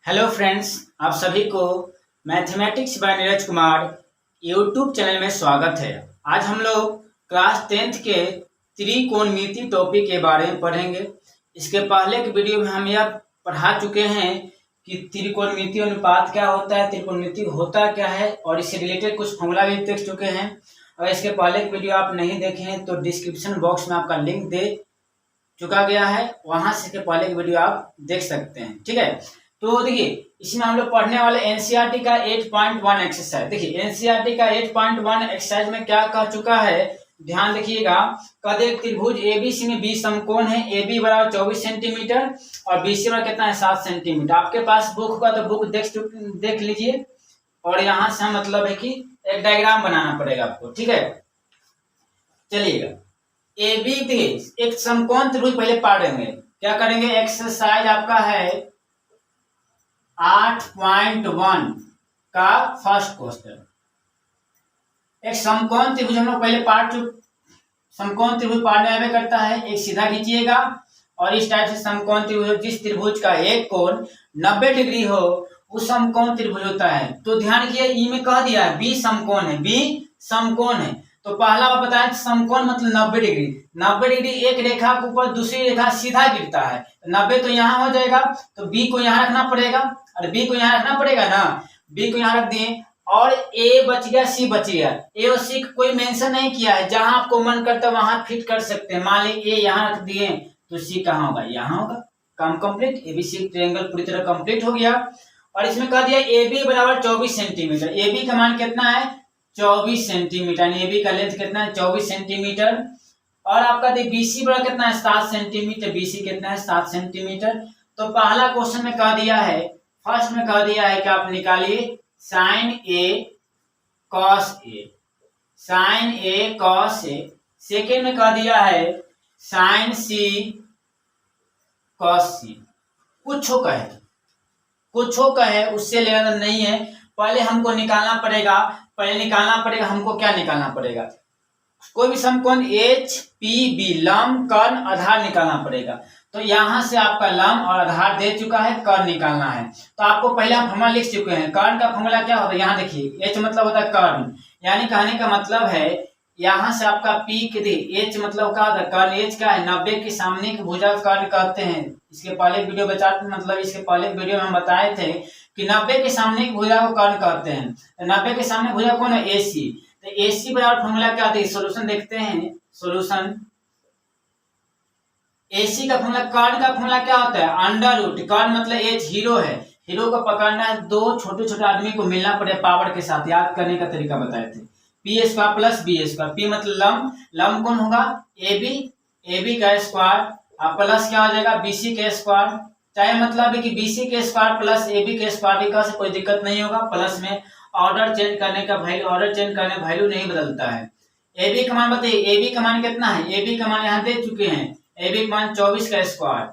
Hello friends, आप सभी को mathematics bye Neeraj Kumar YouTube channel में स्वागत है। आज हम लोग क्लास 10th के त्रिकोणमिति टॉपिक के बारे में पढ़ेंगे। इसके पहले की वीडियो में हम यह पढ़ा चुके हैं कि त्रिकोणमिति अनुपात क्या होता है, त्रिकोणमिति होता क्या है और इससे रिलेटेड कुछ फॉर्मूला भी देख चुके हैं। अगर इसके पहले की वीडियो आप नहीं देखे हैं तो डिस्क्रिप्शन बॉक्स में आपका लिंक दे चुका गया है, वहां से इसके पहले की वीडियो आप देख सकते हैं। ठीक है, तो देखिए इसमें हम लोग पढ़ने वाले एनसीईआरटी का 8.1 एक्सरसाइज। देखिए एनसीईआरटी का 8.1 एक्सरसाइज में क्या कह चुका है, ध्यान देखिएगा। कद एक त्रिभुज एबीसी में 20 समकोण है, AB बराबर 24 सेंटीमीटर और BC बराबर कितना है 7 सेंटीमीटर। आपके पास बुक होगा तो बुक देख लीजिए और यहाँ से मतलब है कि एक डायग्राम बनाना पड़ेगा आपको। ठीक है, चलिएगा। AB एक समकोण त्रिभुज पहले पढ़ेंगे। क्या करेंगे, एक्सरसाइज आपका है 8.1 का फर्स्ट क्वेश्चन। एक समकोण त्रिभुज हम लोग पहले समकोण त्रिभुज पाड़ने में करता है। एक सीधा खींचिएगा और इस टाइप से समकोण त्रिभुज, जिस त्रिभुज का एक कोण 90 डिग्री हो उस समकोण त्रिभुज होता है। तो ध्यान किए, ई में कह दिया है बी समकोण है, बी समकोण है। तो पहला बात बताया समकोण मतलब 90 डिग्री। 90 डिग्री एक रेखा के ऊपर दूसरी रेखा सीधा गिरता है, 90 तो यहाँ हो जाएगा, तो बी को यहाँ रखना पड़ेगा और बी को यहाँ रखना पड़ेगा ना, बी को यहाँ रख दिए और ए बच गया, सी बच गया। ए और सी कोई मेंशन नहीं किया है, जहां आपको मन करता है वहां फिट कर सकते हैं। मान ली ए यहाँ रख दिए तो सी कहाँ होगा, यहाँ होगा। काम कंप्लीट, एबीसी ट्रायंगल पूरी तरह कंप्लीट हो गया। और इसमें कह दिया ए बी बराबर 24 सेंटीमीटर। ए बी का मान कितना है 24 सेंटीमीटर, ए बी का लेंथ कितना है 24 सेंटीमीटर। और आपका बीसी बराबर कितना है 7 सेंटीमीटर, बीसी कितना है 7 सेंटीमीटर। तो पहला क्वेश्चन में कह दिया है, फर्स्ट में कह दिया है कि आप निकालिए sign A cos A, sign A cos A. Second में कह दिया है साइन सी कॉस सी। कुछ हो कहे उससे लेना नहीं है, पहले हमको निकालना पड़ेगा। हमको क्या निकालना पड़ेगा, कोई भी समकोण एच पी बी लंब कर्ण आधार निकालना पड़ेगा। तो यहां से आपका लंब और आधार दे चुका है, कर्ण निकालना है। तो आपको पहले हम फॉर्मूला लिख चुके हैं। कर्ण का फॉर्मूला क्या होता है, यहाँ देखिए एच मतलब होता है कर्ण, यानी कहने का मतलब है यहाँ से आपका पी के दी एच मतलब क्या होता है कर्ण। एच क्या है 90 के सामने की भुजा कर्ण कहते हैं। इसके पहले वीडियो इसके पहले वीडियो में हम बताए थे कि 90 के सामने की भुजा को कर्ण कहते हैं। तो 90 के सामने भुजा कौन है, AC। तो AC बराबर फॉर्मूला क्या होता है, सोल्यूशन देखते हैं। सोल्यूशन AC का फॉर्मूला, कर्ण का फॉर्मूला क्या होता है अंडर रूट। कर्ण मतलब एच हीरो है, हीरो को पकड़ना है, दो छोटे छोटे आदमी को मिलना पड़े पावर के साथ। याद करने का तरीका बताए थे, P square plus B square. P मतलब लंब, लंब कौन होगा AB का स्क्वायर और प्लस क्या हो जाएगा BC के स्क्वायर। चाहे मतलब है कि BC के स्क्वायर प्लस AB के स्क्वायर भी कर, कोई दिक्कत नहीं होगा। प्लस में ऑर्डर चेंज करने का वैल्यू नहीं बदलता है। AB का मान बताइए, AB का मान कितना है, AB का मान यहाँ दे चुके हैं। AB का मान 24 का स्क्वायर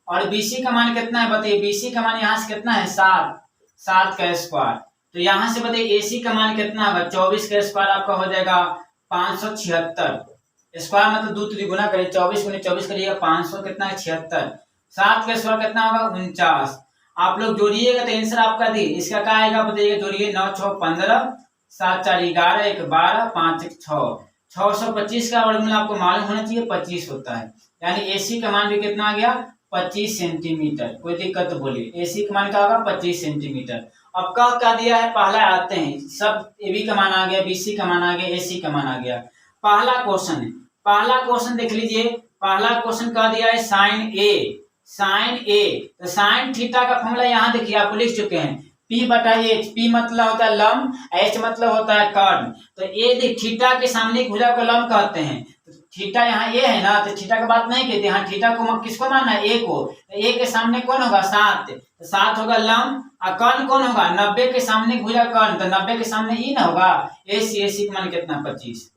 और BC का मान कितना है बताइए, BC का मान यहाँ से कितना है 7 का स्क्वायर। तो यहाँ से बताइए AC का मान कितना होगा 24 का स्क्वायर आपका हो जाएगा 576। स्क्वायर मतलब दो गुना करिए, 24 गुने 24 करिएगा 500 कितना है 76। 7 का स्क्वायर कितना होगा 49। आप लोग जोड़िएगा तो आंसर आपका दी इसका क्या आएगा बताइए, जोड़िए 9 6 15 7 4 11 1 12 5 1 6, 625 का वर्गमूल आपको मालूम होना चाहिए 25 होता है। यानी AC का मान भी कितना आ गया 25 सेंटीमीटर। कोई दिक्कत तो बोलिए, AC का मान क्या होगा 25 सेंटीमीटर। अब क्या दिया है, पहला आते हैं सब। AB का मान आ गया, BC का मान आ गया, AC का मान आ गया। पहला क्वेश्चन है, पहला क्वेश्चन देख लीजिए। पहला क्वेश्चन क्या दिया है साइन ए। तो साइन थीटा का फॉर्मूला यहाँ देखिए आप लिख चुके हैं P बटा H। P मतलब होता है लंब, H मतलब होता है कर्ण। तो ए थीटा के सामने की भुजा को लंब कहते हैं। तो थीटा यहाँ ए है ना, तो थीटा का बात नहीं कहते, यहाँ थीटा को किसको मानना है, ए को। तो ए के सामने कौन होगा 7, तो 7 होगा लंब और कर्ण कौन होगा 90 के सामने की भुजा कर्ण, तो 90 के सामने ई ना होगा AC का मान कितना 25।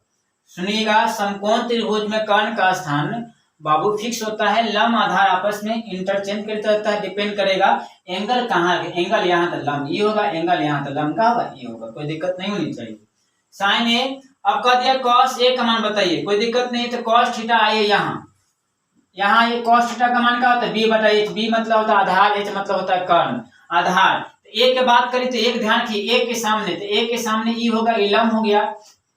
सुनिएगा, समकोण त्रिभुज में कर्ण का स्थान बाबू फिक्स होता है, लंब आधार आपस में इंटरचेंज करता रहता है, डिपेंड करेगा एंगल कहाँ है। एंगल यहाँ तक लंब ये होगा, एंगल यहाँ तक लंब का होगा ये होगा, कोई दिक्कत नहीं होनी चाहिए। साइन ए। अब कह दिया कॉस ए का मान बताइए, कोई दिक्कत नहीं। तो कॉस थीटा आइए यहाँ ये कॉस थीटा का मान क्या होता है B बटा H। B मतलब होता है आधार, H मतलब होता है कर्ण। आधार। तो ए के बात करें तो एक ध्यान रखिए, ए के सामने, तो ए के सामने ई होगा, ई लम हो गया,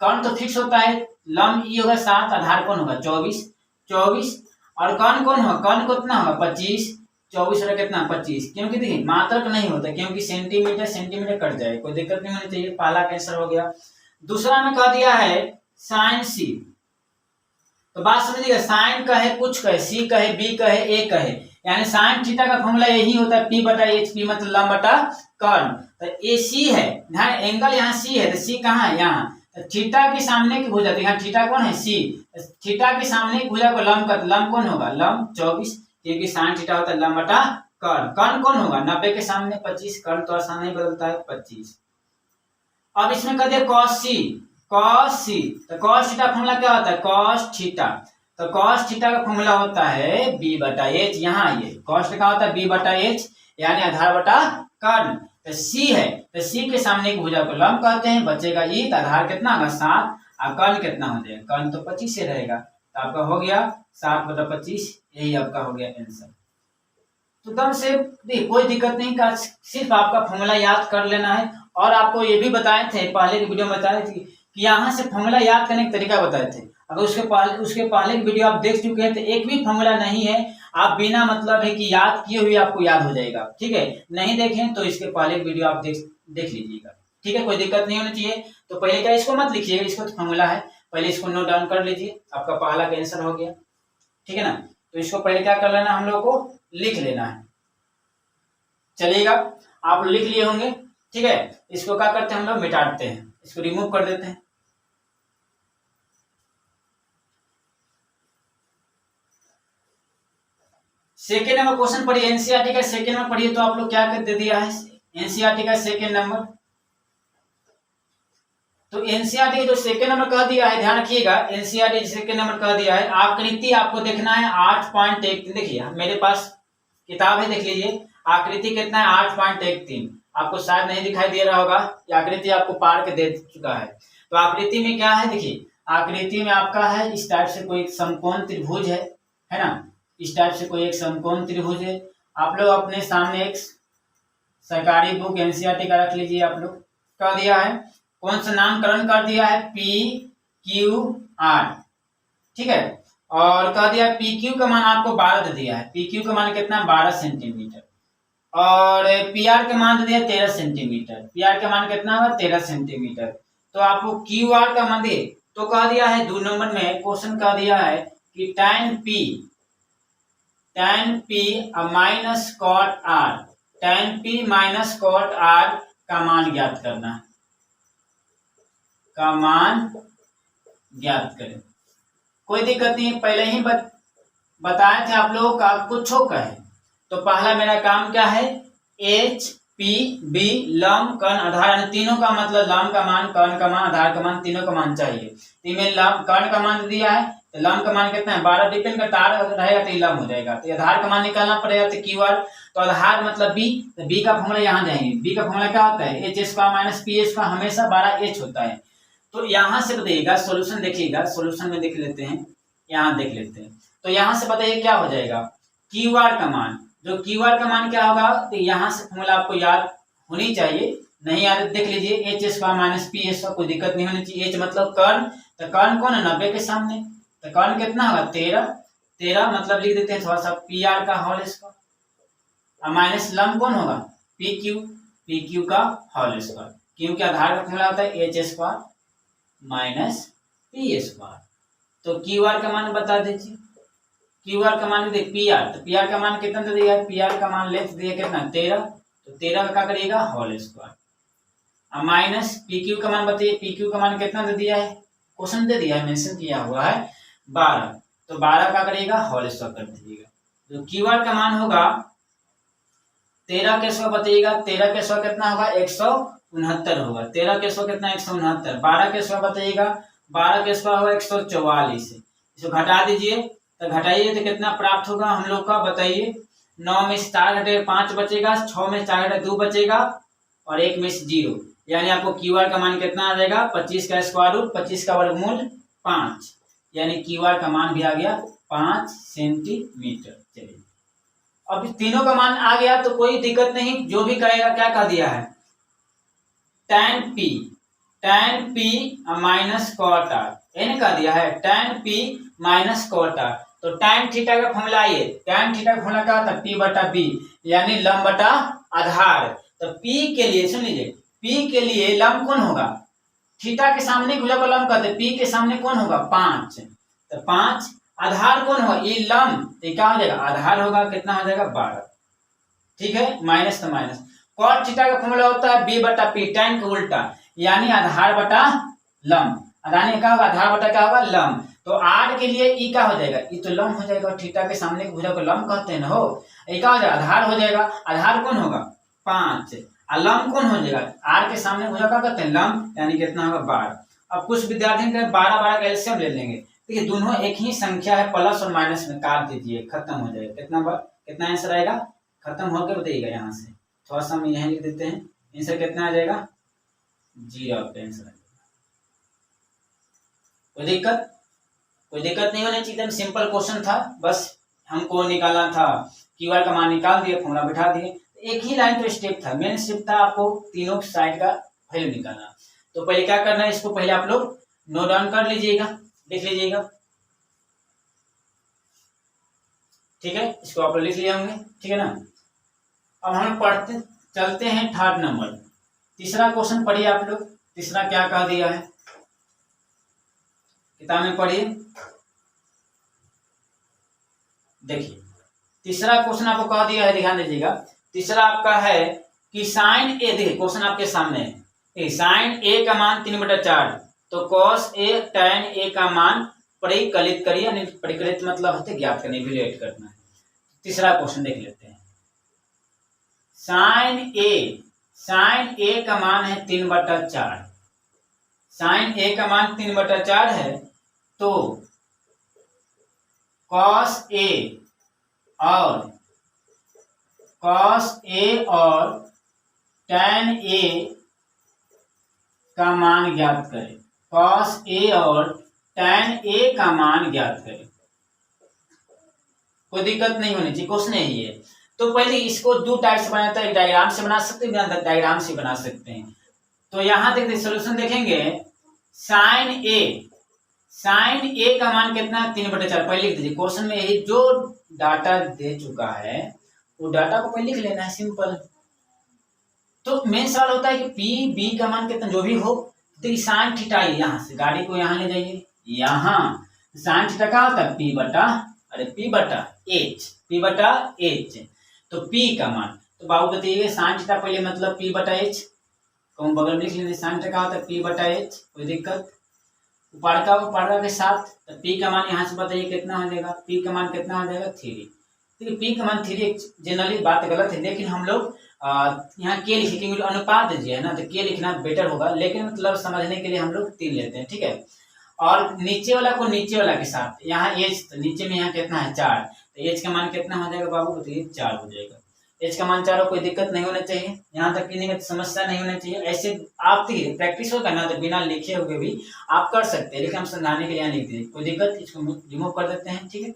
कौन तो फिक्स होता है, लम ई होगा 7, आधार कौन होगा 24, और कौन कौन होगा, कौन कितना होगा 25, 24 और कितना 25, क्योंकि देखिए मात्रक नहीं होता, क्योंकि सेंटीमीटर सेंटीमीटर कट जाए, कोई दिक्कत नहीं होनी चाहिए। पहला कैंसर हो गया। दूसरा में कह दिया है साइन सी, तो बात समझिएगा, साइन का है कुछ कहे, सी कहे, बी कहे, ए कहे, यानी साइन थीटा का फॉर्मूला यही होता है पी बटा एच, पी मतलब लंब बटा कर्ण। तो ए सी है, ध्यान एंगल यहाँ सी है, तो सी कहाँ है यहाँ, तो थीटा के सामने की भुजा, यहाँ थीटा कौन है सी, थीटा के सामने की भुजा को लंब का, लंब कौन होगा लंब 24, क्योंकि साइन थीटा होता है लंब बटा कर्ण। कर्ण कौन होगा 90 के सामने 25, कर्ण तो आसान नहीं बदलता है 25। अब इसमें कह दिया कॉस सी, कॉस सी, तो कॉस थीटा फॉर्मूला क्या होता है कॉस थीटा, तो कॉस थीटा का फॉर्मूला होता है बी बटा एच, यहाँ ये कॉस का होता है बी बटा एच, यानी आधार बटा कर्ण। तो सी है, तो सी के सामने की भुजा को लंब कहते हैं, बचेगा ई, तो आधार कितना होगा 7, और कर्ण कितना हो जाएगा, कर्ण तो 25 से रहेगा, तो आपका हो गया 7 बटा 25, यही आपका हो गया आंसर। तो एकदम से कोई दिक्कत नहीं का, सिर्फ आपका फॉर्मूला याद कर लेना है। और आपको ये भी बताए थे पहले की वीडियो में, बताए थे कि यहाँ से फॉर्मूला याद करने का तरीका बताए थे। अगर उसके पहले की वीडियो आप देख चुके हैं तो एक भी फॉर्मूला नहीं है, आप बिना मतलब है कि याद किए हुए आपको याद हो जाएगा, ठीक है। नहीं देखें तो इसके पहले की वीडियो आप देख लीजिएगा, ठीक है, कोई दिक्कत नहीं होनी चाहिए। तो पहले क्या इसको मत लिखिएगा, इसको तो फॉर्मूला है, पहले इसको नोट डाउन कर लीजिए, आपका पहला का आंसर हो गया, ठीक है ना। तो इसको पहले क्या कर लेना, हम लोग को लिख लेना है, चलिएगा आप लिख लिए होंगे, ठीक है। इसको क्या करते हैं हम लोग मिटाते हैं, इसको रिमूव कर देते हैं। सेकेंड नंबर क्वेश्चन पढ़िए, एनसीईआरटी का सेकेंड नंबर पढ़िए, तो आप लोग क्या कर दे दिया है एनसीईआरटी का सेकेंड नंबर। तो एनसीईआरटी जो सेकेंड नंबर कह दिया है, ध्यान रखिएगा, एनसीईआरटी सेकेंड नंबर कह दिया है, आकृति आपको देखना है 8.1, देखिए मेरे पास किताब है, देख लीजिए आकृति कितना है 8.13, आपको शायद नहीं दिखाई दे रहा होगा, ये आकृति आपको पार के दे चुका है। तो आकृति में क्या है, देखिए आकृति में आपका है इस टाइप से कोई समकोण त्रिभुज है ना, इस टाइप से कोई एक समकोण त्रिभुज है। आप लोग अपने सामने एक सरकारी बुक एनसीईआरटी का रख लीजिए, आप लोग क्या दिया है, कौन सा नामकरण कर दिया है PQR, ठीक है, और कह दिया PQ का मान आपको 12 दे दिया है, PQ का मान कितना 12 सेंटीमीटर, और PR का मान दे दिया 13 सेंटीमीटर, PR का मान कितना होगा 13 सेंटीमीटर। तो आपको QR का मान दे, तो कह दिया है 2 नंबर में क्वेश्चन कह दिया है कि tan P minus cot R, tan P minus cot R का मान ज्ञात करना है, का मान ज्ञात करें। कोई दिक्कत नहीं, पहले ही बताए थे आप लोगों का कुछ का है। तो पहला मेरा काम क्या है, एच पी बी लंब कर्ण आधार, तीनों का मतलब लंब का मान, कर्ण का मान, आधार का मान, तीनों का मान चाहिए। तो में लंब कर्ण का मान दिया है, तो लंब का मान कितना है 12, डिपेंड करता रहेगा तो लंब हो जाएगा। तो आधार का मान निकालना पड़ेगा, तो क्यू आर, तो आधार मतलब बी, तो बी का फॉर्मूला यहाँ जाएंगे, बी का फॉर्मूला क्या होता है H square minus P H square, हमेशा 12h होता है। तो यहाँ से बताइएगा, सोल्यूशन देखिएगा, सोल्यूशन में देख लेते हैं, यहाँ देख लेते हैं। तो यहाँ से बताइए क्या हो जाएगा, क्यू आर का मान, जो क्यू आर का मान क्या होगा, तो यहाँ से फॉर्मूला आपको याद होनी चाहिए, नहीं याद देख लीजिए H square minus P H, कोई दिक्कत नहीं होनी चाहिए। एच मतलब कर्ण, तो कर्ण कौन है 90 के सामने, तो कर्ण कितना होगा 13 मतलब लिख देते हैं थोड़ा सा पी आर का होल स्क्वायर, और माइनस लंब कौन होगा पी क्यू का होल स्क्वायर, क्योंकि आधार का फॉर्मूला होता है H square minus P square. तो क्यू आर का मान बता दीजिए, क्यू आर का मान देखिए पी आर, तो पी आर का मान कितना दे दिया है, पी आर का मान लेंथ दिया कितना 13, तो 13 का क्या करिएगा होल स्क्वायर, और माइनस पी क्यू का मान बताइए, पी क्यू का मान कितना दे दिया है, क्वेश्चन दे दिया है, मेंशन किया हुआ है 12, तो 12 का करिएगा होल स्क्वायर कर दीजिएगा। जो क्यू आर का मान होगा 13 के स्क्वायर बताइएगा, 13 के स्क्वायर कितना होगा 169 होगा, 13 के स्क्वायर कितना 169, 12 के स्क्वायर बताइएगा, 12 के स्क्वायर होगा 144, इसको घटा दीजिए, तो घटाइए तो कितना प्राप्त होगा हम लोग का बताइए, 9 में से 4 घटे 5 बचेगा, 6 में से 4 घटे 2 बचेगा, और 1 में से 0, यानी आपको क्यू आर का मान कितना आ जाएगा 25 का स्क्वायर रूट 25 का वर्गमूल 5, यानी क्यू आर का मान भी आ गया 5 सेंटीमीटर। चलिए अब तीनों का मान आ गया तो कोई दिक्कत नहीं, जो भी कहेगा क्या कह दिया है, tan p minus cot R, एन कह दिया है tan p minus cot R. तो tan थीटा का फॉर्मूला ये, tan थीटा का फॉर्मूला क्या होता है, p बटा b, यानी लंब बटा आधार। तो p के लिए सुन लीजिए, p के लिए लंब कौन होगा, थीटा के सामने भुजा को लंब कहते हैं, p के सामने कौन होगा 5, तो 5, आधार कौन होगा, ये लंब, तो क्या हो जाएगा, आधार होगा, कितना हो जाएगा 12, ठीक है, माइनस तो माइनस। कॉट थीटा का फॉर्मूला होता है b बटा p, tan का उल्टा, यानी आधार बटा लंब, आधार क्या होगा, आधार बटा क्या होगा लंब। तो r के लिए ई क्या हो जाएगा, ई तो लंब हो जाएगा, थीटा के सामने की भुजा को लंब कहते हैं ना हो, ये क्या हो जाएगा, आधार हो जाएगा, आधार कौन होगा 5, और लंब कौन हो जाएगा, r के सामने भुजा क्या कहते हैं लंब, यानी कितना होगा 12। अब कुछ विद्यार्थी 12 का एलसीएम ले लेंगे, देखिए दोनों एक ही संख्या है, प्लस और माइनस में काट दीजिए, खत्म हो जाएगा, कितना आंसर आएगा, खत्म होकर बताइएगा। यहाँ से थोड़ा सा हम यहाँ लिख देते हैं, आंसर कितना आ जाएगा 0 पे आंसर आ जाएगा। कोई दिक्कत नहीं होनी चाहिए, सिंपल क्वेश्चन था, बस हमको निकालना था, कीवर्ड का मान निकाल दिए, फॉर्मूला बिठा दिए, एक ही लाइन तो स्टेप था, मेन स्टेप था आपको तीनों साइड का वैल्यू निकालना। तो पहले क्या करना है, इसको पहले आप लोग नोट डाउन कर लीजिएगा, लिख लीजिएगा, ठीक है, इसको आप लोग लिख लिए होंगे, ठीक है ना। अब हम पढ़ते चलते हैं थर्ड नंबर, तीसरा क्वेश्चन पढ़िए आप लोग, तीसरा क्या कह दिया है किताब में पढ़िए, देखिए तीसरा क्वेश्चन आपको कह दिया है, ध्यान दीजिएगा, तीसरा आपका है कि साइन ए, देखिए क्वेश्चन आपके सामने है, साइन ए का मान 3/4, तो कॉस ए tan ए का मान परिकलित करिए, परिकलित मतलब होते ज्ञात करने, इवैल्यूएट करना है। तीसरा क्वेश्चन देख लेते हैं, साइन ए का मान है 3/4, साइन ए का मान 3/4 है, तो कॉस ए और tan ए का मान ज्ञात करें, कॉस ए और tan ए का मान ज्ञात करें। कोई दिक्कत नहीं होनी चाहिए, क्वेश्चन यही है। तो पहले इसको दो टाइप से बनाता है, डायग्राम से बना सकते हैं, डायग्राम से बना सकते हैं। तो यहाँ देखते सोल्यूशन देखेंगे, साइन ए का मान कितना है 3/4, पहले लिख दीजिए, क्वेश्चन में यही जो डाटा दे चुका है वो डाटा को पहले लिख लेना है, सिंपल। तो मेन सवाल होता है कि पी बी का मान कितना जो भी हो, देखिए साइन थीटा, यहाँ से गाड़ी को यहाँ ले जाइए, यहाँ साइन थीटा का होता है p बटा h, तो p का मान, तो बाबू बताइए साइन थीटा पहले मतलब p/h, कहूँ बगल में लिख लीजिए, साइन थीटा का होता है p/h, कोई दिक्कत, उपाड़का के साथ, तो p का मान यहाँ से बताइए कितना हो जाएगा, p का मान कितना हो जाएगा 3, देखिए p का मान 3, जनरली बात गलत है, लेकिन हम लोग यहाँ के लिखे, क्योंकि अनुपात है ना, तो के लिखना बेटर होगा, लेकिन मतलब समझने के लिए हम लोग 3 लेते हैं, ठीक है। और नीचे वाला को नीचे वाला के साथ, यहाँ एच, तो नीचे में यहाँ कितना है 4, तो एच का मान कितना हो जाएगा बाबू बताइए 4 हो जाएगा, एच का मान 4 हो, कोई दिक्कत नहीं होना चाहिए, यहाँ तक की नहीं समस्या नहीं होना चाहिए। ऐसे आप देखिए प्रैक्टिस होगा ना, तो बिना लिखे हुए भी आप कर सकते हैं, लेकिन हम समझाने के लिए यहाँ लिख दीजिए, कोई दिक्कत, इसको रिमूव कर देते हैं, ठीक है।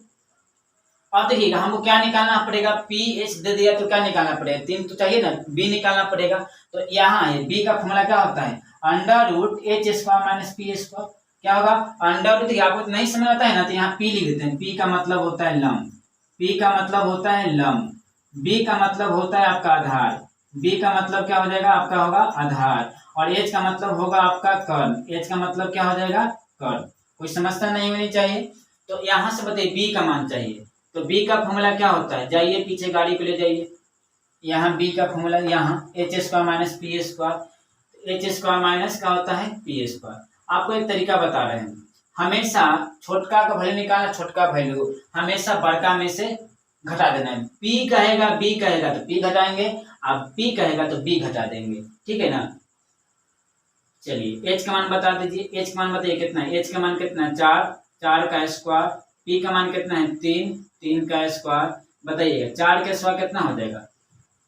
अब देखिएगा हमको क्या निकालना पड़ेगा, पी एच दे दिया तो क्या निकालना पड़ेगा, 3 तो चाहिए ना, बी निकालना पड़ेगा। तो यहाँ है बी का फॉर्मूला क्या होता है, √h² - p², क्या होगा अंडर, देखिए आपको नहीं समझ आता है ना, तो यहाँ p लिख देते हैं, p का मतलब होता है लंब, p का मतलब होता है लंब, b का मतलब होता है आपका आधार, b का मतलब क्या हो जाएगा आपका होगा आधार, और h का मतलब होगा आपका कर्ण, h का मतलब क्या हो जाएगा कर्ण, कोई समस्या नहीं होनी चाहिए। तो यहाँ से बताइए b का मान चाहिए, तो b का फॉर्मूला क्या होता है, जाइए पीछे गाड़ी को ले जाइए, यहाँ b का फॉर्मूला यहाँ h² - p², h² क्या होता है p²। आपको एक तरीका बता रहे हैं, हमेशा छोटका का वैल्यू निकालना, छोटका वैल्यू हमेशा बड़का में से घटा देना है, p कहेगा b कहेगा तो p घटाएंगे, अब p कहेगा तो b घटा देंगे, ठीक है ना। चलिए h का मान बता दीजिए, h का मान बताइए कितना है, h का मान कितना है 4 का स्क्वायर, p का मान कितना है 3 का स्क्वायर, बताइएगा 4 का स्क्वायर कितना हो जाएगा,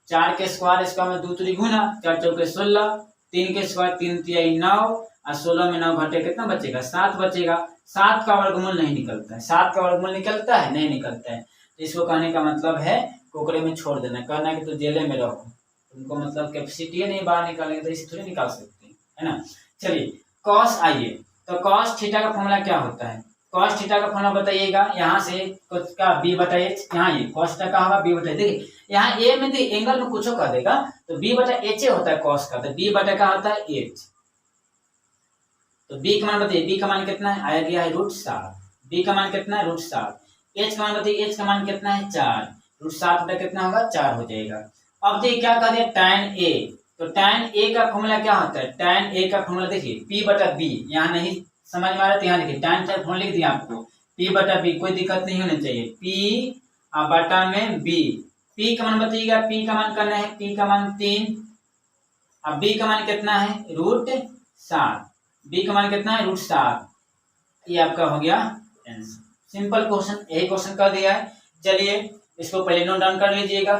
4 के स्क्वायर में 2 3 गुना, 4 चौके 16, 3 के स्क्वायर 3 3 9, और 16 में 9 घटे कितना बचेगा 7 बचेगा, 7 का वर्गमूल नहीं निकलता है, 7 का वर्गमूल निकलता है नहीं निकलता है, तो इसको कहने का मतलब है कोकरे में छोड़ देना है, कहना है कि तो जेले में रहो, तुमको मतलब कैपेसिटी नहीं बाहर निकालेंगे तो इसे थोड़ी निकाल सकते हैं, है ना। चलिए कॉस आइए, तो कॉस थीटा का फॉर्मूला क्या होता है, कॉस थीटा का फॉर्मूला बताइएगा। यहाँ से का बी बटा एच, यहाँ ये कॉस थीटा का होगा बी बटा, देखिए यहाँ ए में एंगल में कुछ कर देगा तो बी बटा एच होता है कॉस का, तो बी बटा का होता है एच। तो बी का मान बताइए, बी का मान कितना है, आया गया है √7, बी का मान कितना है √7। एच का मान बताइए, एच का मान कितना है 4, √7 बटा कितना होगा 4 हो जाएगा। अब देखिए क्या कर दिया tan ए, तो tan ए का फॉर्मूला क्या होता है, tan ए का फॉर्मूला देखिए p बटा बी, यहाँ नहीं समझ में आ रहा तो यहाँ लिखिए tan का फॉर्मूला लिख दिया आपको, p बटा बी, कोई दिक्कत नहीं होनी चाहिए, p बटा में b, p का मान बताइएगा, p का मान करना है, p का मान 3, अब b का मान कितना है √7, b का मान कितना है √7, ये आपका हो गया आंसर। सिंपल क्वेश्चन, यही क्वेश्चन कर दिया है। चलिए इसको पहले नोट डाउन कर लीजिएगा,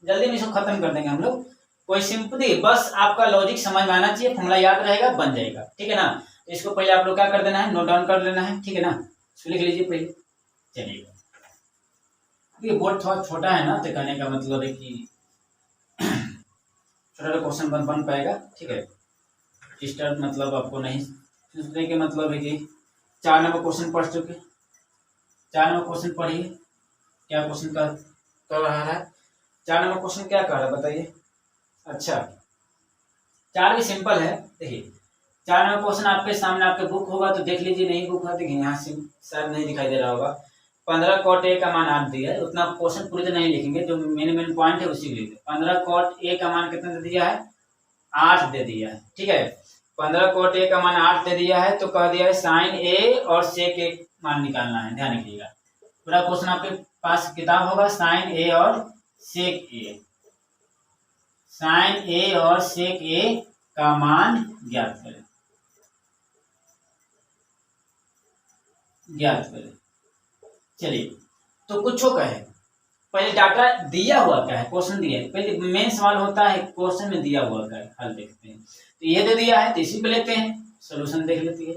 जल्दी में इसको खत्म कर देंगे हम लोग। कोई सिंपली बस आपका लॉजिक समझ में आना चाहिए, फॉर्मूला याद रहेगा, बन जाएगा, ठीक है ना। तो इसको पहले आप लोग क्या कर देना है, नोट डाउन कर लेना है, ठीक है ना। इसको लिख लीजिए पहले। चलिए ये बोर्ड थोड़ा छोटा है ना, तो कहने का मतलब है कि छोटा क्वेश्चन बन पाएगा, ठीक है। डिस्टर्ब मतलब आपको नहीं सोचने के मतलब है कि 4 नंबर क्वेश्चन पढ़ चुके, 4 नंबर क्वेश्चन पढ़िए, क्या क्वेश्चन कर रहा है, 4 नंबर क्वेश्चन क्या कर रहा है बताइए। अच्छा 4 भी सिंपल है, देखिए 4 नंबर क्वेश्चन आपके सामने, आपके बुक होगा तो देख लीजिए, नहीं बुक है देखिए यहाँ से शायद नहीं दिखाई दे रहा होगा। 15 cot a का मान 8 दिया है, उतना क्वेश्चन पूरी तरह नहीं लिखेंगे, जो मेन पॉइंट है उसी को लिखिए। 15 cot a का मान कितना दे दिया है, 8 दे दिया है, ठीक है। 15 cot a का मान 8 दे दिया है, तो कह दिया है sin a और sec a मान निकालना है, ध्यान रखिएगा। पूरा क्वेश्चन आपके पास किताब होगा, sin a और sec a, sin a और sec a का मान ज्ञात करें, ज्ञात करें। चलिए तो कुछ कहे, पहले डाटा दिया हुआ क्या है, क्वेश्चन दिया है, पहले मेन सवाल होता है क्वेश्चन में दिया हुआ क्या है, हल देखते हैं। तो ये दे दिया है तो इसी पे लेते हैं, सॉल्यूशन देख लेते हैं।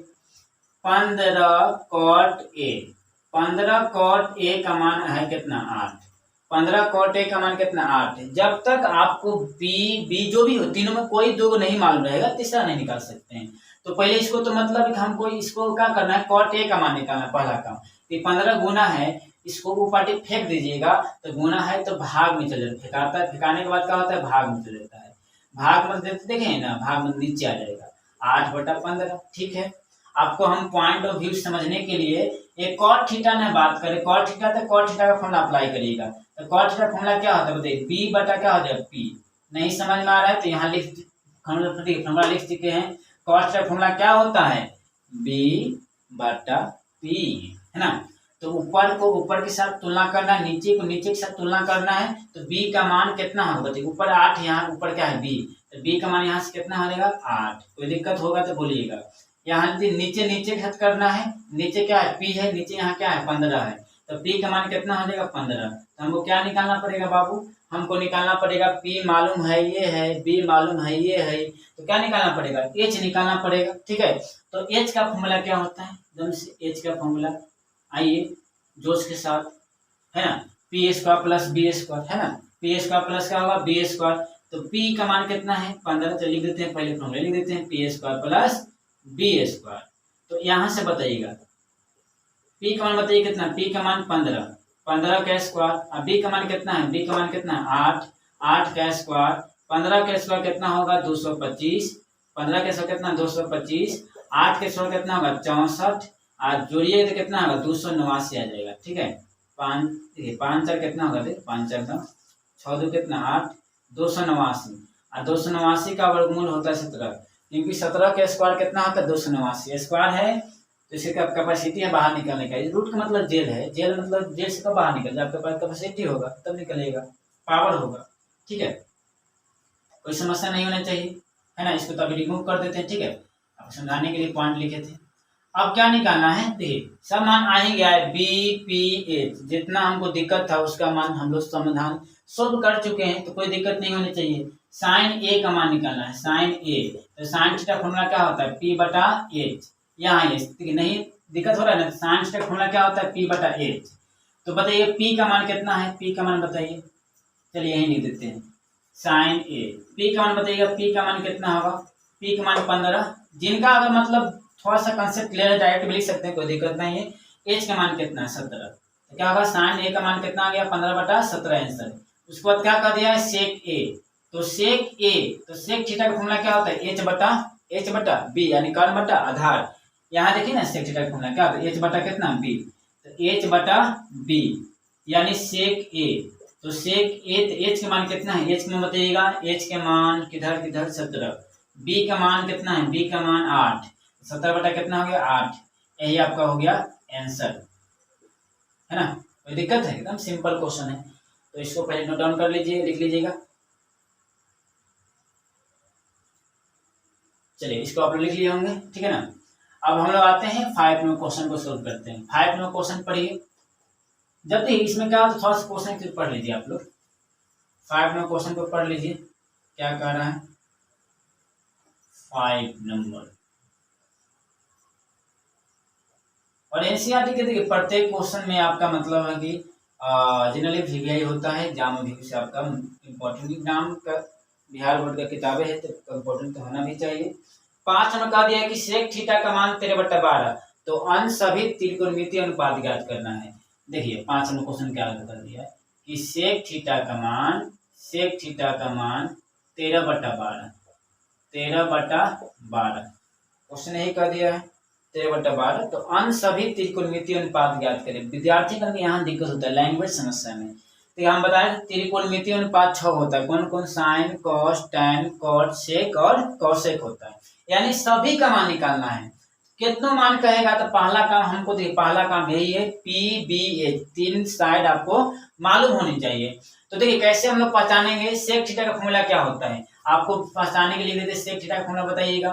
15 cot a, 15 cot a का मान है कितना 8, 15 cot a का मान कितना 8 है। जब तक आपको b जो भी हो, तीनों में कोई दो नहीं मालूम रहेगा, तीसरा नहीं निकाल सकते हैं। तो पहले इसको तो मतलब हमको इसको क्या करना है, cot a का मान निकालना पहला काम। 15 गुना है, इसको ऊपर फेंक दीजिएगा, तो गुना है तो भाग में चले फेंकाता है, फेंकाने के बाद क्या होता है, भाग में चले जाता है, भाग में देखें ना, भाग में नीचे आ जाएगा 8/15, ठीक है। आपको हम पॉइंट ऑफ व्यू समझने के लिए एक cot थीटा ने बात करें, cot थीटा तो cot थीटा का फॉर्मूला अप्लाई करिएगा। तो cot थीटा फॉर्मूला क्या होता है बताइए, b बटा क्या हो जाएगा p, नहीं समझ में आ रहा है तो यहाँ फॉर्मूला लिख चुके हैं। cot थीटा फॉर्मूला क्या होता है, b बटा p, है ना। तो ऊपर को ऊपर के साथ तुलना करना है, नीचे को नीचे के साथ तुलना करना है, तो b का मान कितना होगा, देखिए ऊपर 8, यहाँ ऊपर क्या है b, तो b का मान यहाँ से कितना हो जाएगा 8। कोई दिक्कत होगा तो बोलिएगा। यहाँ नीचे नीचे के साथ करना है, नीचे क्या है p है, नीचे यहाँ क्या है 15 है, तो p का मान कितना हो जाएगा 15। तो हमको क्या निकालना पड़ेगा बाबू, हमको निकालना पड़ेगा p मालूम है ये है, b मालूम है ये है, तो क्या निकालना पड़ेगा, h निकालना पड़ेगा, ठीक है। तो h का फॉर्मूला क्या होता है, एकदम से h का फॉर्मूला आइए जोश के साथ, है ना, p² प्लस b², है ना, p² प्लस क्या होगा b², तो p का मान कितना है 15, तो लिख देते हैं, पहले फॉर्मूला लिख देते हैं p² प्लस b²। तो यहाँ से बताइएगा p का मान बताइए कितना, p का मान 15, 15 का स्क्वायर, अब b का मान कितना है, b का मान कितना है 8, 8 का स्क्वायर, 15 का स्क्वायर कितना होगा 225, 15 का स्क्वायर कितना 225, 8 का स्क्वायर कितना होगा 64, आज जोड़िए तो कितना होगा 289 आ जाएगा, ठीक है। 5 देखिए 5 4 कितना होगा, देख 5 4 9, 6 2 कितना 8, 289, और 289 का वर्गमूल होता है 17, क्योंकि 17 का स्क्वायर कितना होता है 289 स्क्वायर है, तो इसकी कैपेसिटी है बाहर निकलने का, रूट का मतलब जेल है, जेल मतलब जेल से कब बाहर निकल जाए, आपके पास कैपेसिटी होगा तब निकलेगा, पावर होगा, ठीक है। कोई समस्या नहीं होना चाहिए, है ना। इसको तो अभी रिमूव कर देते हैं, ठीक है, अब समझाने के लिए पॉइंट लिखे थे। अब क्या निकालना है, देखिए सब मान आ ही गया है, बी पी एच, जितना हमको दिक्कत था उसका मान हम लोग समाधान सोल्व कर चुके हैं, तो कोई दिक्कत नहीं होनी चाहिए। साइन ए का मान निकालना है, साइन ए, तो साइन थीटा फॉर्मूला क्या होता है p बटा एच, यहाँ ये नहीं दिक्कत हो रहा है ना, साइन थीटा फॉर्मूला क्या होता है p बटा एच। तो बताइए p का मान कितना है, p का मान बताइए, चलिए यही लिख देते हैं साइन ए। पी का मान बताइएगा, पी का मान कितना होगा, पी का मान 15। जिनका अगर मतलब थोड़ा सा कंसेप्ट क्लियर है डायरेक्ट भी लिख सकते हैं, कोई दिक्कत नहीं है। एच का मान कितना है 17, तो क्या होगा साइन ए का मान कितना आ गया 15/17 आंसर। उसके बाद क्या कर दिया है सेक ए, तो सेक ए, तो सेक थीटा का फॉर्मूला क्या होता है एच बटा बी, यानी कर्ण बटा आधार। यहाँ देखिए ना सेक थीटा का फॉर्मूला क्या होता है एच बटा कितना बी, तो एच बटा बी यानी सेक ए। तो सेक ए, तो एच का मान कितना है, एच का मान बताइएगा, एच के मान किधर किधर 17, बी का मान कितना है, बी का मान 8, 17 बटा कितना हो गया 8, यही आपका हो गया आंसर, है ना। कोई दिक्कत है, एकदम सिंपल क्वेश्चन है। तो इसको पहले नोट डाउन कर लीजिए, लिख लीजिएगा। चलिए इसको आप लिख लिए होंगे, ठीक है ना। अब हम लोग आते हैं 5 नंबर क्वेश्चन को सोल्व करते हैं। 5 नंबर क्वेश्चन पढ़िए, जब भी इसमें क्या होता है थोड़ा सा क्वेश्चन पढ़ लीजिए आप लोग। 5 नंबर क्वेश्चन को पढ़ लीजिए, क्या कह रहा है 5 नंबर। और एनसीईआरटी के देखिए प्रत्येक क्वेश्चन में आपका मतलब है कि जनरली वीवीआई होता है, एग्जाम में भी से आपका इम्पोर्टेंट एग्जाम का बिहार बोर्ड का किताबें है तो इम्पोर्टेंट तो होना भी चाहिए। 5 नंबर का दिया है कि सेक थीटा का मान 13/12, तो अन्य सभी त्रिकोणमितीय अनुपात ज्ञात करना है। देखिए 5 नंबर क्वेश्चन क्या कर दिया है कि सेक थीटा का मान 13/12, 13/12 क्वेश्चन यही कर दिया है 13/12। तो अन्य सभी त्रिकोणमितीय अनुपात ज्ञात करें। विद्यार्थी का यहाँ दिक्कत होता है लैंग्वेज समस्या में, तो हम बताएं त्रिकोणमितीय अनुपात 6 होता है, कौन कौन, sine cos tan cot sec और कॉसेक होता है, यानी सभी का मान निकालना है। कितना मान कहेगा तो पहला काम हमको देखिए, पहला काम यही है पी बी एच, 3 साइड आपको मालूम होनी चाहिए। तो देखिए कैसे हम लोग पहचानेंगे, सेक थीटा का फॉर्मूला क्या होता है आपको पहचानने के लिए सेक थीटा का फॉर्मूला बताइएगा।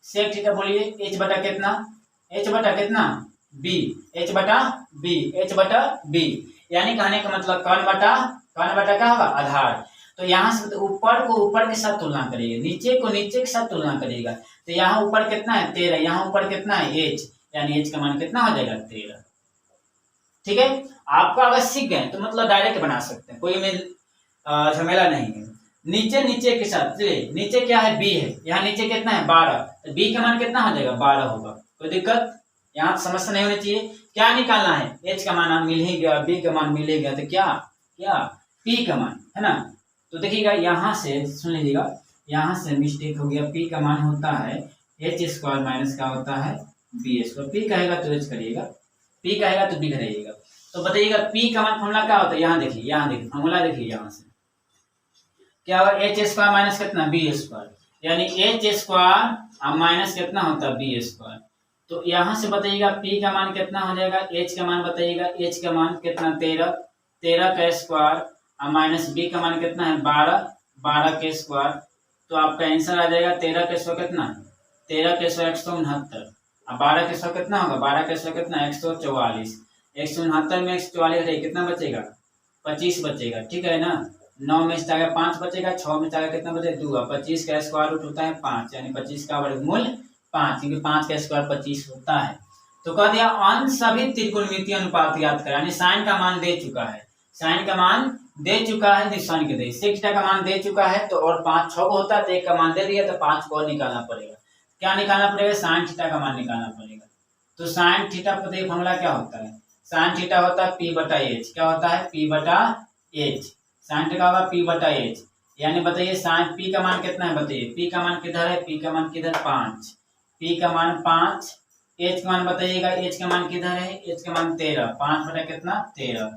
सेक थीटा बोलिए एच बटा कितना बी, एच बटा बी, यानी कहने का मतलब कर्ण बटा क्या होगा आधार। तो यहाँ से ऊपर को ऊपर के साथ तुलना करिएगा, नीचे को नीचे के साथ तुलना करिएगा। तो यहाँ ऊपर कितना है 13, यहाँ ऊपर कितना है एच, यानी एच का मान कितना हो जाएगा 13। ठीक है, आपको अगर सीख गए तो मतलब डायरेक्ट बना सकते हैं, कोई में झमेला नहीं है। नीचे के साथ नीचे क्या है बी है, यहाँ नीचे कितना है 12, तो बी का मान कितना हो जाएगा 12 होगा। कोई दिक्कत यहाँ समस्या नहीं होनी चाहिए। क्या निकालना है, एच का मान मिल ही गया, बी का मान मिल ही गया, तो क्या पी का मान, है ना। तो देखिएगा यहाँ से सुन लीजिएगा, यहाँ से मिस्टेक हो गया, पी का मान होता है h² माइनस का होता है b²। पी कहेगा तो एच करिएगा, पी कहेगा तो बी करिएगा। तो बताइएगा पी का मान फॉर्मूला क्या होता है, यहाँ देखिए फॉर्मूला देखिए, यहाँ से क्या होगा h² माइनस कितना b², यानी h² माइनस कितना होता है b²। तो यहाँ से बताइएगा p का मान कितना हो जाएगा, h का मान बताइएगा, h का मान कितना 13 का स्क्वायर माइनस b का मान कितना है 12 के स्क्वायर। तो आपका आंसर आ जाएगा 13 के स्क्वायर कितना, 13 के स्क्वायर 169, अब 12 के स्क्वायर कितना होगा, 12 के स्क्वायर कितना 144, 169 में 144 है कितना बचेगा 25 बचेगा, ठीक है ना। 9 में से 5 बचेगा, 6 में से कितना बचेगा 2, 25 का स्क्वायर रूट होता है 5, यानी 25 का वर्गमूल 5, क्योंकि 5 का स्क्वायर 25 होता है। तो कह दिया अन्य सभी त्रिकोणमितीय अनुपात याद करें, यानी साइन का मान दे चुका है, साइन का मान दे चुका है, निशान के दे सेक थीटा का मान दे चुका है, तो और 5 6 को होता है तो एक का मान दे दिया, तो 5 को और निकालना पड़ेगा। क्या निकालना पड़ेगा, साइन थीटा का मान निकालना पड़ेगा। तो साइन थीटा का फॉर्मूला क्या होता है, साइन थीटा होता है p/h, क्या होता है p/h, साइन थीटा होगा p/h, यानी बताइए साइन p का मान कितना है, बताइए p का मान किधर है, p का मान किधर 5, p का मान 5, h का मान बताइएगा, h का मान किधर है, h का मान 13, 5 बटा कितना 13,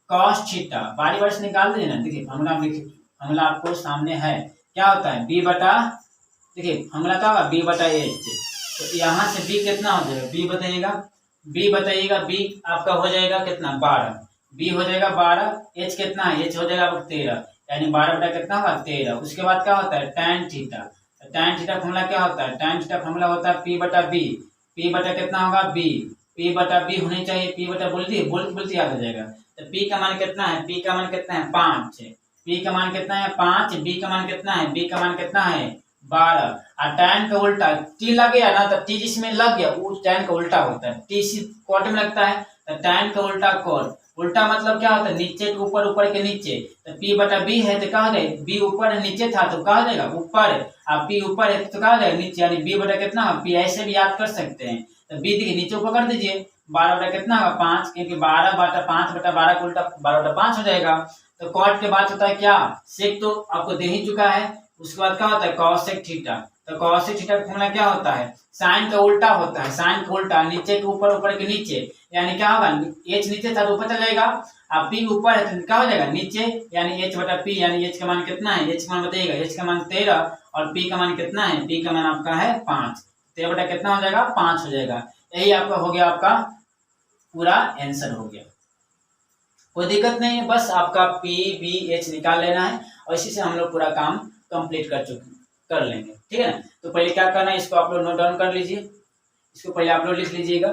cos थीटा बारी बारी से निकाल दीजिए ना। देखिए फॉर्मूला आपको सामने है, क्या होता है देखिए फॉर्मूला क्या होगा b/h। तो यहाँ से b कितना हो जाएगा, b बताइएगा, b आपका हो जाएगा कितना 12, b हो जाएगा 12, h कितना है, h हो जाएगा 13, यानी 12 बटा कितना होगा 13। उसके बाद क्या होता है tan theta, tan theta formula क्या होता है, tan थीटा फॉर्मूला होता है p/b, p बटा कितना होगा b, p/b होनी चाहिए, p बटा बोलते याद हो जाएगा। तो p का मान कितना है, p का मान कितना है 5, p का मान कितना है 5, b का मान कितना है, b का मान कितना है 12 और tan का उल्टा t लग गया ना, तो t जिसमें लग गया वो tan का उल्टा होता है, t इसी कॉट में लगता है तो tan का उल्टा कॉट। उल्टा मतलब क्या होता है, नीचे के ऊपर, ऊपर के नीचे। तो p बटा b है तो कहा जाए b ऊपर नीचे था तो कहा जाएगा ऊपर, अब p ऊपर है तो कहा जाएगा नीचे, यानी b बटा कितना, p ऐसे भी याद कर सकते हैं। तो b देखिए नीचे ऊपर कर दीजिए, 12 बटा कितना होगा 5, क्योंकि 12 बटा 5 बटा 12 का उल्टा 12 बटा 5 हो जाएगा। तो कॉट के बाद होता है क्या, सेक तो आपको दे ही चुका है। उसके बाद क्या होता है कॉसेक थीटा। तो कॉसेक थीटा का फॉर्मूला क्या होता है, साइन का उल्टा होता है, साइन का उल्टा नीचे के ऊपर, ऊपर के नीचे, यानी क्या होगा h नीचे था तो ऊपर चला जाएगा, अब p ऊपर है तो क्या हो जाएगा नीचे, यानी h बटा p, यानी h का मान कितना है, h का मान बताइएगा, h का मान 13 और p का मान कितना है, p का मान आपका है 5, 13 बटा कितना हो जाएगा 5 हो जाएगा। यही आपका हो गया, आपका पूरा आंसर हो गया। कोई दिक्कत नहीं है, बस आपका p b h निकाल लेना है और इसी से हम लोग पूरा काम कंप्लीट कर लेंगे, ठीक है ना। तो पहले क्या करना है, इसको आप लोग नोट डाउन कर लीजिए, इसको पहले आप लोग लिख लीजिएगा।